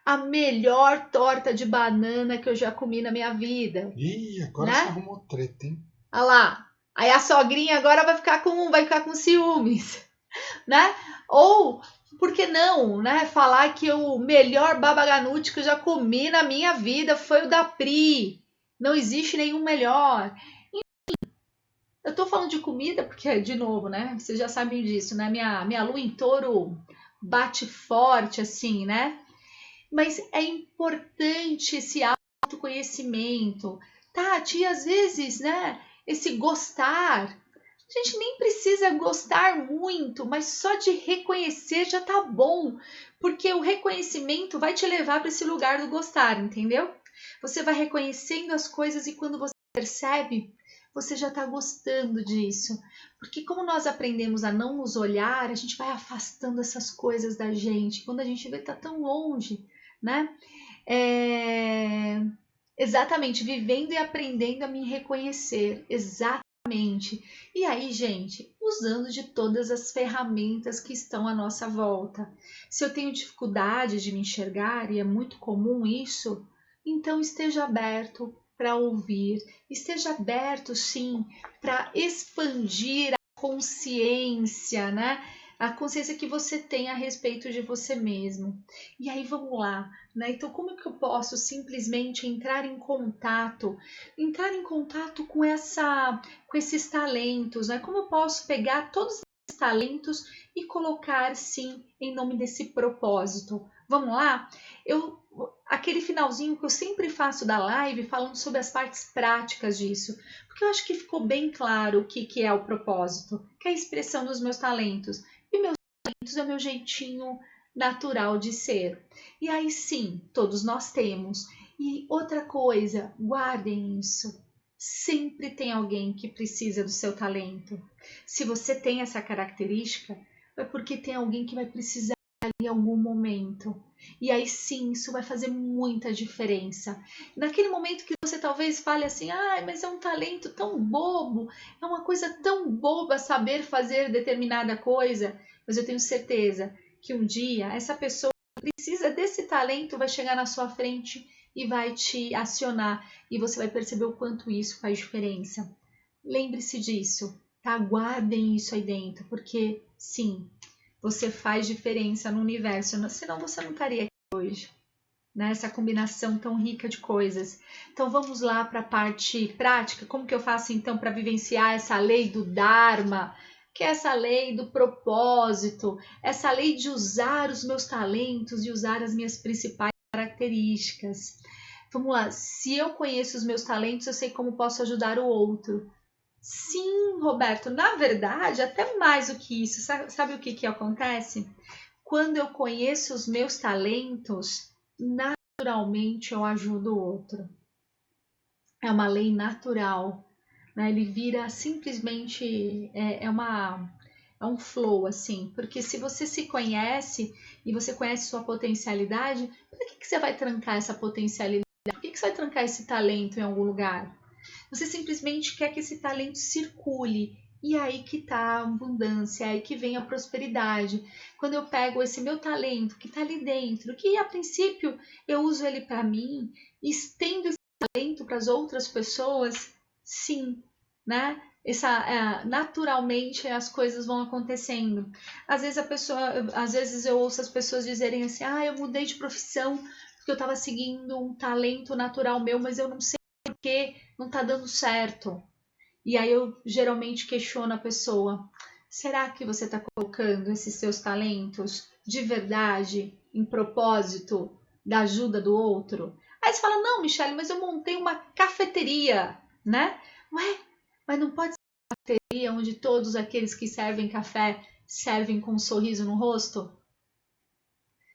Speaker 1: a melhor torta de banana que eu já comi na minha vida.
Speaker 2: Ih, agora
Speaker 1: né?
Speaker 2: você arrumou treta, hein?
Speaker 1: Olha lá. Aí a sogrinha agora vai ficar com ciúmes, né? Ou, por que não, né? Falar que o melhor baba ganoush que eu já comi na minha vida foi o da Pri. Não existe nenhum melhor. Eu tô falando de comida porque, de novo, né? Vocês já sabem disso, né? Minha lua em touro bate forte, assim, né? Mas é importante esse autoconhecimento. Tati, às vezes, né? Esse gostar. A gente nem precisa gostar muito, mas só de reconhecer já tá bom. Porque o reconhecimento vai te levar para esse lugar do gostar, entendeu? Você vai reconhecendo as coisas e quando você percebe, você já está gostando disso. Porque como nós aprendemos a não nos olhar, a gente vai afastando essas coisas da gente. Quando a gente vê, tá tão longe, né? Exatamente, vivendo e aprendendo a me reconhecer. Exatamente. E aí, gente, usando de todas as ferramentas que estão à nossa volta. Se eu tenho dificuldade de me enxergar, e é muito comum isso, então esteja aberto para ouvir, esteja aberto, sim, para expandir a consciência, né? A consciência que você tem a respeito de você mesmo. E aí, vamos lá. Né? Então, como que eu posso simplesmente entrar em contato com esses talentos, né? Como eu posso pegar todos esses talentos e colocar sim em nome desse propósito? Vamos lá? Aquele finalzinho que eu sempre faço da live falando sobre as partes práticas disso, porque eu acho que ficou bem claro o que é o propósito, que é a expressão dos meus talentos. E meus talentos é o meu jeitinho natural de ser. E aí sim, todos nós temos. E outra coisa, guardem isso. Sempre tem alguém que precisa do seu talento. Se você tem essa característica, é porque tem alguém que vai precisar em algum momento. E aí sim, isso vai fazer muita diferença. Naquele momento que você talvez fale assim, mas é um talento tão bobo, é uma coisa tão boba saber fazer determinada coisa, mas eu tenho certeza que um dia essa pessoa que precisa desse talento vai chegar na sua frente e vai te acionar e você vai perceber o quanto isso faz diferença. Lembre-se disso, tá? Guardem isso aí dentro, porque sim, você faz diferença no universo, senão você não estaria aqui hoje, né? Essa combinação tão rica de coisas. Então vamos lá para a parte prática, como que eu faço então para vivenciar essa lei do Dharma, que é essa lei do propósito, essa lei de usar os meus talentos e usar as minhas principais características. Vamos lá, se eu conheço os meus talentos, eu sei como posso ajudar o outro. Sim, Roberto, na verdade, até mais do que isso. Sabe o que acontece? Quando eu conheço os meus talentos, naturalmente eu ajudo o outro. É uma lei natural. Né? Ele vira simplesmente, É um flow, assim. Porque se você se conhece e você conhece sua potencialidade, por que você vai trancar essa potencialidade? Por que você vai trancar esse talento em algum lugar? Você simplesmente quer que esse talento circule. E aí que tá a abundância, é aí que vem a prosperidade. Quando eu pego esse meu talento que tá ali dentro, que a princípio eu uso ele para mim, estendo esse talento para as outras pessoas, sim, né? Naturalmente as coisas vão acontecendo. Às vezes eu ouço as pessoas dizerem assim: "Ah, eu mudei de profissão porque eu estava seguindo um talento natural meu, mas eu não sei porque não tá dando certo". E aí eu geralmente questiono a pessoa: será que você está colocando esses seus talentos de verdade em propósito da ajuda do outro? Aí você fala: não, Michele, mas eu montei uma cafeteria, né? Ué, mas não pode ser uma cafeteria onde todos aqueles que servem café servem com um sorriso no rosto?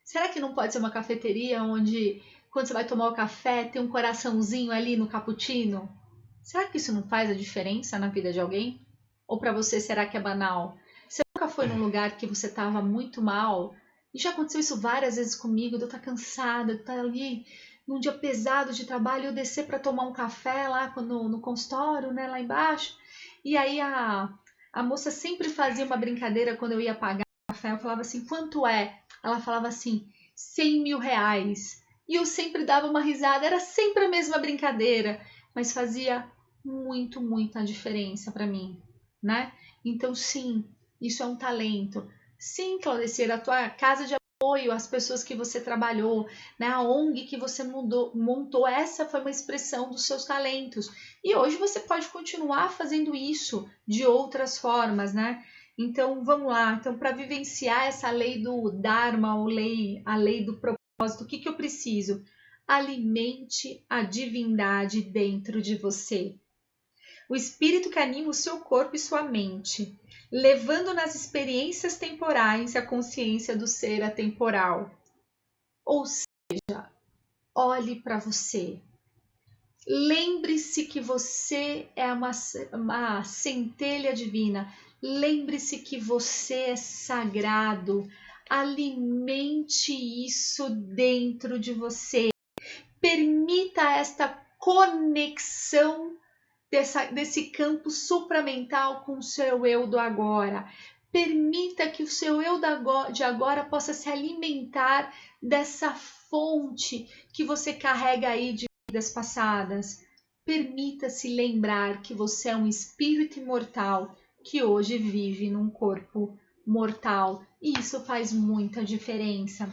Speaker 1: Será que não pode ser uma cafeteria onde, quando você vai tomar o café, tem um coraçãozinho ali no cappuccino? Será que isso não faz a diferença na vida de alguém? Ou para você, será que é banal? Você nunca foi num lugar que você estava muito mal? E já aconteceu isso várias vezes comigo, de eu estar cansada, de estar ali num dia pesado de trabalho, eu descer para tomar um café lá no consultório, né, lá embaixo. E aí a moça sempre fazia uma brincadeira quando eu ia pagar o café. Eu falava assim: quanto é? Ela falava assim: 100 mil reais. E eu sempre dava uma risada, era sempre a mesma brincadeira, mas fazia muita diferença para mim, né? Então, sim, isso é um talento. Sim, Claudecir, a tua casa de apoio, as pessoas que você trabalhou, né? A ONG que você montou, essa foi uma expressão dos seus talentos. E hoje você pode continuar fazendo isso de outras formas, né? Então, vamos lá. Então, para vivenciar essa lei do Dharma, ou a lei do propósito, o que eu preciso? Alimente a divindade dentro de você. O espírito que anima o seu corpo e sua mente, levando nas experiências temporais a consciência do ser atemporal. Ou seja, olhe para você. Lembre-se que você é uma centelha divina. Lembre-se que você é sagrado. Alimente isso dentro de você. Permita esta conexão desse campo supramental com o seu eu do agora. Permita que o seu eu de agora possa se alimentar dessa fonte que você carrega aí de vidas passadas. Permita-se lembrar que você é um espírito imortal que hoje vive num corpo mortal. E isso faz muita diferença.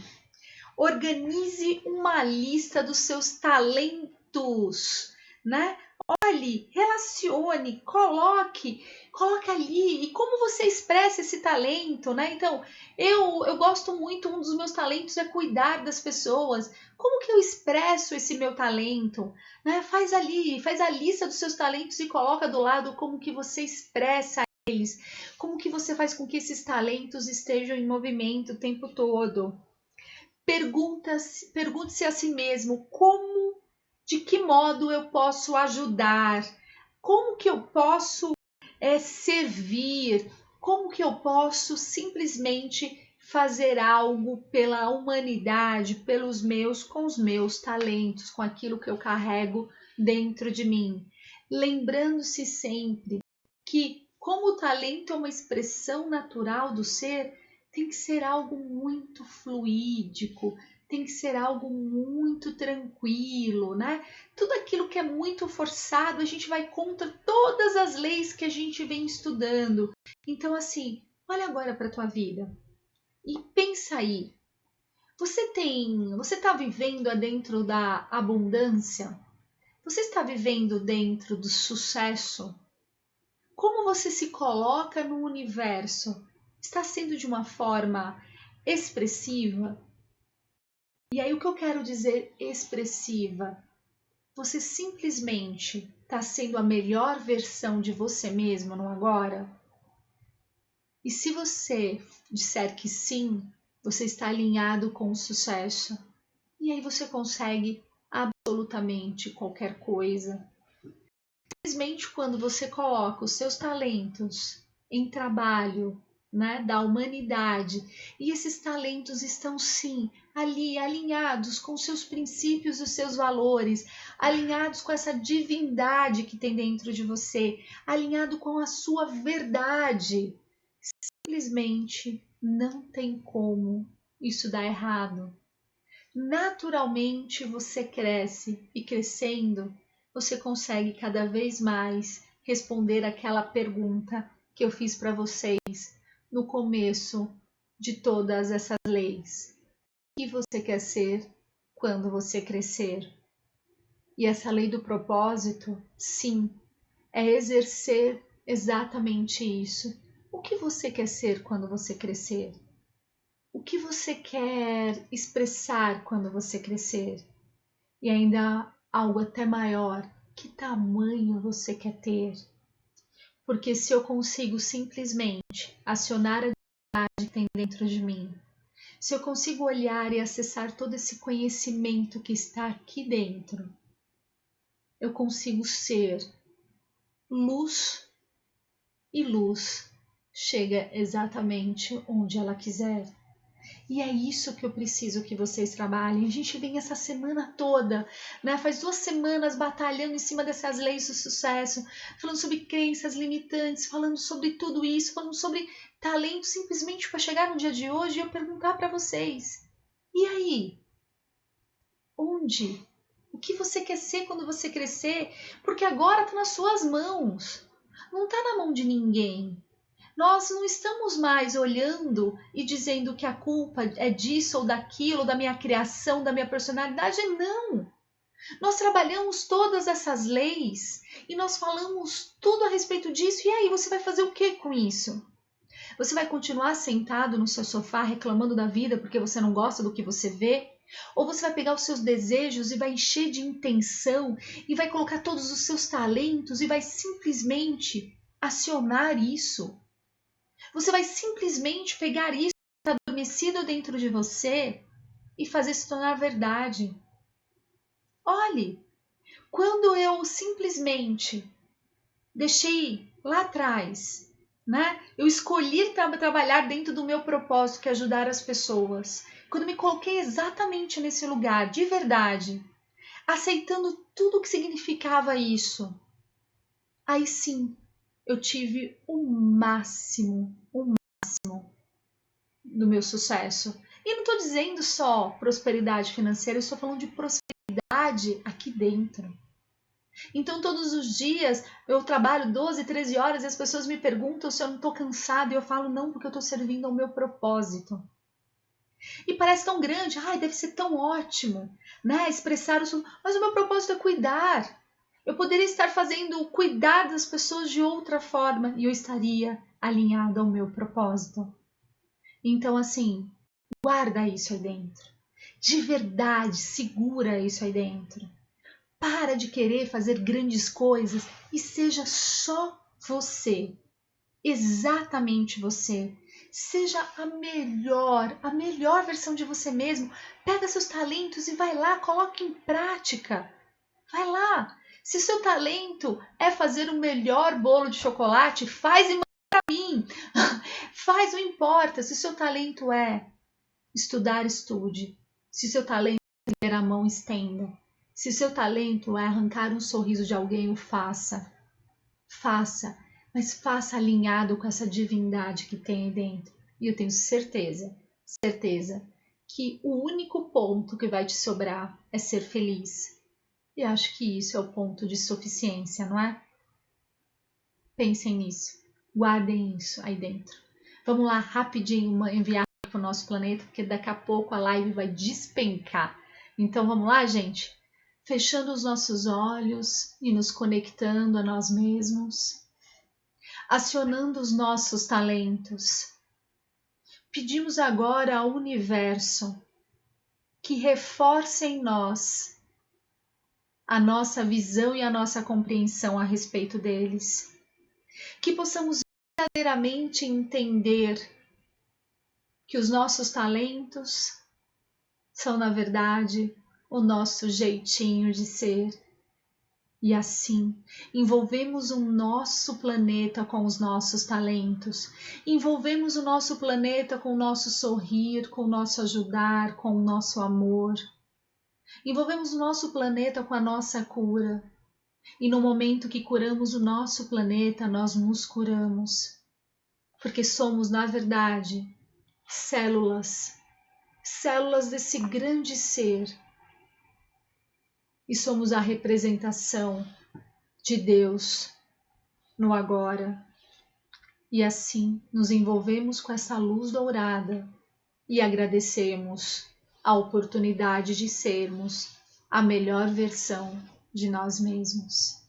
Speaker 1: Organize uma lista dos seus talentos, né? Olhe, relacione, coloque ali. E como você expressa esse talento, né? Então, eu gosto muito, um dos meus talentos é cuidar das pessoas. Como que eu expresso esse meu talento? Né? Faz a lista dos seus talentos e coloca do lado como que você expressa eles. Como que você faz com que esses talentos estejam em movimento o tempo todo. Pergunte-se a si mesmo de que modo eu posso ajudar, como que eu posso servir, como que eu posso simplesmente fazer algo pela humanidade, com os meus talentos, com aquilo que eu carrego dentro de mim. Lembrando-se sempre que, como o talento é uma expressão natural do ser, tem que ser algo muito fluídico, tem que ser algo muito tranquilo, né? Tudo aquilo que é muito forçado, a gente vai contra todas as leis que a gente vem estudando. Então, assim, olha agora para a tua vida e pensa aí. Você está vivendo dentro da abundância? Você está vivendo dentro do sucesso? Como você se coloca no universo? Está sendo de uma forma expressiva? E aí o que eu quero dizer expressiva? Você simplesmente está sendo a melhor versão de você mesmo no agora? E se você disser que sim, você está alinhado com o sucesso. E aí você consegue absolutamente qualquer coisa. Simplesmente quando você coloca os seus talentos em trabalho, né, da humanidade. E esses talentos estão sim ali alinhados com os seus princípios e os seus valores, alinhados com essa divindade que tem dentro de você, alinhado com a sua verdade. Simplesmente não tem como isso dar errado. Naturalmente você cresce e crescendo, você consegue cada vez mais responder aquela pergunta que eu fiz para vocês no começo de todas essas leis. O que você quer ser quando você crescer? E essa lei do propósito, sim, é exercer exatamente isso. O que você quer ser quando você crescer? O que você quer expressar quando você crescer? E ainda algo até maior, que tamanho você quer ter? Porque se eu consigo simplesmente acionar a divindade que tem dentro de mim, se eu consigo olhar e acessar todo esse conhecimento que está aqui dentro, eu consigo ser luz, e luz chega exatamente onde ela quiser. E é isso que eu preciso que vocês trabalhem. A gente vem essa semana toda, né? Faz 2 semanas batalhando em cima dessas leis do sucesso, falando sobre crenças limitantes, falando sobre tudo isso, falando sobre talento, simplesmente para chegar no dia de hoje e eu perguntar para vocês: e aí? Onde? O que você quer ser quando você crescer? Porque agora está nas suas mãos. Não está na mão de ninguém. Nós não estamos mais olhando e dizendo que a culpa é disso ou daquilo, da minha criação, da minha personalidade. Não! Nós trabalhamos todas essas leis e nós falamos tudo a respeito disso. E aí, você vai fazer o que com isso? Você vai continuar sentado no seu sofá reclamando da vida porque você não gosta do que você vê? Ou você vai pegar os seus desejos e vai encher de intenção e vai colocar todos os seus talentos e vai simplesmente acionar isso? Você vai simplesmente pegar isso que está adormecido dentro de você e fazer se tornar verdade. Olhe, quando eu simplesmente deixei lá atrás, né? Eu escolhi trabalhar dentro do meu propósito, que é ajudar as pessoas. Quando me coloquei exatamente nesse lugar, de verdade, aceitando tudo o que significava isso, aí sim, eu tive o máximo do meu sucesso. E não estou dizendo só prosperidade financeira, eu estou falando de prosperidade aqui dentro. Então, todos os dias eu trabalho 12, 13 horas e as pessoas me perguntam se eu não estou cansada e eu falo não, porque eu estou servindo ao meu propósito. E parece tão grande, ai, deve ser tão ótimo, né? Expressar o... Mas o meu propósito é cuidar. Eu poderia estar fazendo cuidar das pessoas de outra forma e eu estaria alinhada ao meu propósito. Então, assim, guarda isso aí dentro. De verdade, segura isso aí dentro. Para de querer fazer grandes coisas e seja só você. Exatamente você. Seja a melhor versão de você mesmo. Pega seus talentos e vai lá, coloque em prática. Vai lá. Se seu talento é fazer o melhor bolo de chocolate, faz e manda para mim. Faz, não importa. Se seu talento é estudar, estude. Se seu talento é estender a mão, estenda. Se seu talento é arrancar um sorriso de alguém, o faça. Faça, mas faça alinhado com essa divindade que tem aí dentro. E eu tenho certeza que o único ponto que vai te sobrar é ser feliz. E acho que isso é o ponto de suficiência, não é? Pensem nisso. Guardem isso aí dentro. Vamos lá, rapidinho, enviar para o nosso planeta, porque daqui a pouco a live vai despencar. Então vamos lá, gente? Fechando os nossos olhos e nos conectando a nós mesmos, acionando os nossos talentos. Pedimos agora ao universo que reforce em nós a nossa visão e a nossa compreensão a respeito deles. Que possamos verdadeiramente entender que os nossos talentos são, na verdade, o nosso jeitinho de ser. E assim, envolvemos o nosso planeta com os nossos talentos, envolvemos o nosso planeta com o nosso sorrir, com o nosso ajudar, com o nosso amor. Envolvemos o nosso planeta com a nossa cura. E no momento que curamos o nosso planeta, nós nos curamos. Porque somos, na verdade, células desse grande ser. E somos a representação de Deus no agora. E assim nos envolvemos com essa luz dourada e agradecemos a oportunidade de sermos a melhor versão de nós mesmos.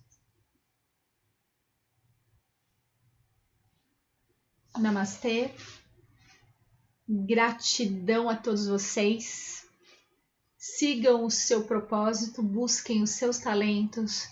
Speaker 1: Namastê. Gratidão a todos vocês. Sigam o seu propósito, busquem os seus talentos.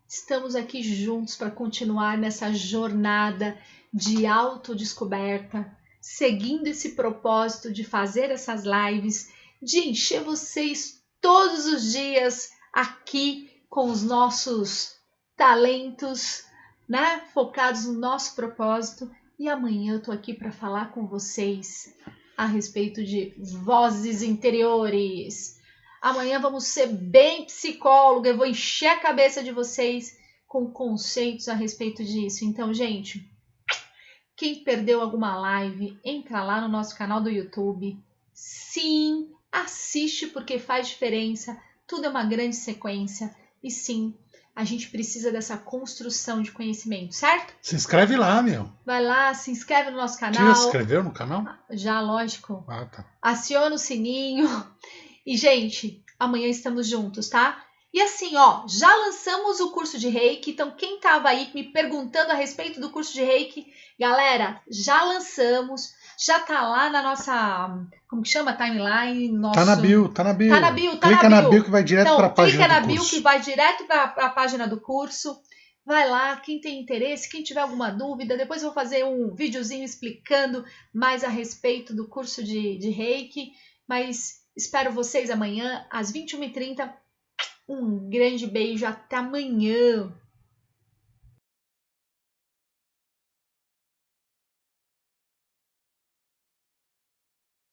Speaker 1: Estamos aqui juntos para continuar nessa jornada de autodescoberta, seguindo esse propósito de fazer essas lives, de encher vocês todos os dias aqui com os nossos talentos, né? Focados no nosso propósito. E amanhã eu tô aqui para falar com vocês a respeito de vozes interiores. Amanhã vamos ser bem psicóloga, eu vou encher a cabeça de vocês com conceitos a respeito disso. Então, gente, quem perdeu alguma live, entra lá no nosso canal do YouTube. Sim, assiste porque faz diferença. Tudo é uma grande sequência. E sim, a gente precisa dessa construção de conhecimento, certo?
Speaker 2: Se inscreve lá, meu.
Speaker 1: Vai lá, se inscreve no nosso canal.
Speaker 2: Já se inscreveu no canal?
Speaker 1: Já, lógico.
Speaker 2: Ah, tá.
Speaker 1: Aciona o sininho. E, gente, amanhã estamos juntos, tá? E assim, ó, já lançamos o curso de Reiki. Então, quem tava aí me perguntando a respeito do curso de Reiki, galera, já lançamos. Já tá lá na nossa, como que chama? Timeline. Nosso...
Speaker 2: Tá na bio, tá na bio.
Speaker 1: Tá na bio, tá
Speaker 2: clica
Speaker 1: na bio.
Speaker 2: Na bio que vai direto
Speaker 1: então,
Speaker 2: pra página do curso.
Speaker 1: Clica na bio que vai direto pra página do curso. Vai lá, quem tem interesse, quem tiver alguma dúvida, depois eu vou fazer um videozinho explicando mais a respeito do curso de Reiki, mas espero vocês amanhã às 21h30. Um grande beijo, até amanhã!